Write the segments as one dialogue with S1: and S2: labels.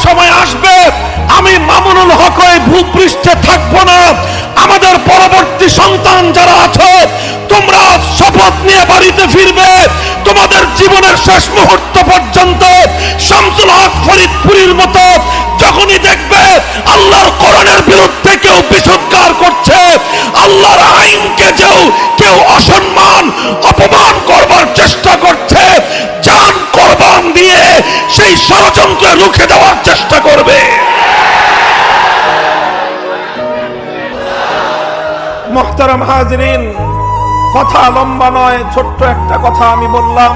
S1: সময় আসবে আমি মামুনুল হক ওই ভূপৃষ্ঠে থাকবো না। আমাদের পরবর্তী সন্তান যারা আছে, তোমরা শপথ নিয়ে বাড়িতে ফিরবে, তোমাদের জীবনের শেষ মুহূর্ত পর্যন্ত শামসুল হক ফরিদপুরীর মতো যখনই দেখবে আল্লাহর কোরআনের বিরুদ্ধে কেউ বিষোদ্গার করছে, আল্লাহর আইনকে কেউ অসম্মান অপমান করবার চেষ্টা করছে, জান কোরবান দিয়ে সেই ষড়যন্ত্র রুখে দেওয়ার চেষ্টা করবে। মুহতারাম হাজিরিন, কথা লম্বা নয়, ছোট্ট একটা কথা আমি বললাম।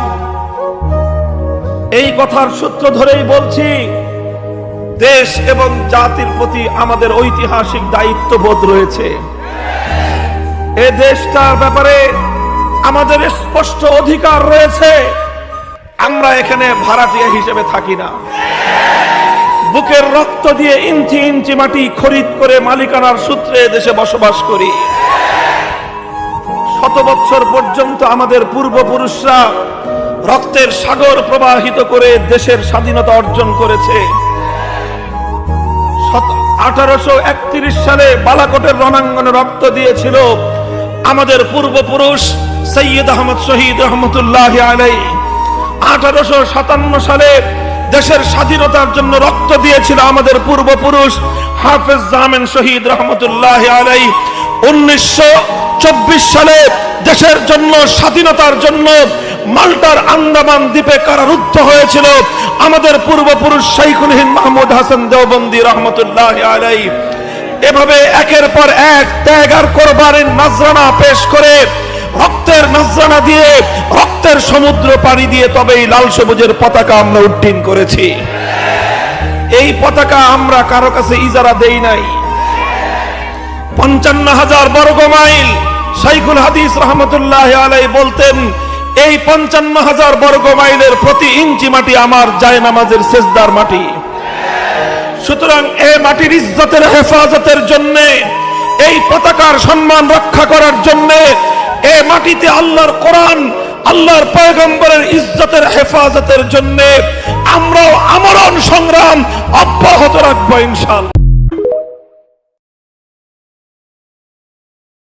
S1: এই কথার সূত্র ধরেই বলছি, দেশ এবং জাতির প্রতি আমাদের ঐতিহাসিক দায়িত্ববোধ রয়েছে। এ দেশটার ব্যাপারে আমাদের স্পষ্ট অধিকার রয়েছে। আমরা এখানে ভাড়াটিয়া হিসেবে থাকি না। বুকের রক্ত দিয়ে ইঞ্চি ইঞ্চি মাটি খরিদ করে মালিকানার সূত্রে দেশে বসবাস করি। শত বছর পর্যন্ত আমাদের পূর্বপুরুষরা রক্তের সাগর প্রবাহিত করে দেশের স্বাধীনতা অর্জন করেছে। 1831 সালে বালাকোটের রণাঙ্গনে রক্ত দিয়েছিল আমাদের পূর্বপুরুষ সৈয়দ আহমদ শহীদ রহমতুল্লাহ আলাইহি। 1857 সালে দেশের স্বাধীনতার জন্য রক্ত দিয়েছিল আমাদের পূর্বপুরুষ হাফেজ জামেন শহীদ রহমতুল্লাহ আলাইহি। 1924 সালে দেশের জন্য স্বাধীনতার জন্য মাল্টার আন্দামান দ্বীপে কারারুদ্ধ হয়েছিল আমাদের পূর্বপুরুষ শাইখুল হিন্দ মাহমুদ হাসান দেওবন্দি রহমতুল্লাহ আলাইহি। এভাবে একের পর এক ত্যাগ আর কোরবানির নজরানা পেশ করে রক্তের নজরানা দিয়ে রক্তের সমুদ্র পাড়ি দিয়ে তবেই লাল সবুজের পতাকা আমরা উড্ডীন করেছি। এই পতাকা আমরা কারো কাছে ইজারা দেই নাই। 55,000 বর্গ মাইল শাইখুল হাদিস রহমতুল্লাহ আলাইহি বলতেন, এই 55,000 বর্গ মাইলের প্রতি ইঞ্চি মাটি আমার জায়নামাজের সেজদার মাটি। সুতরাং এই মাটির ইজ্জতের হেফাজতের জন্য, এই পতাকার সম্মান রক্ষা করার জন্য, এই মাটিতে আল্লাহর কোরআন, আল্লাহর পয়গম্বরের ইজ্জতের হেফাজতের জন্য আমরাও আমরণ সংগ্রাম অব্যাহত রাখবো ইনশাআল্লাহ।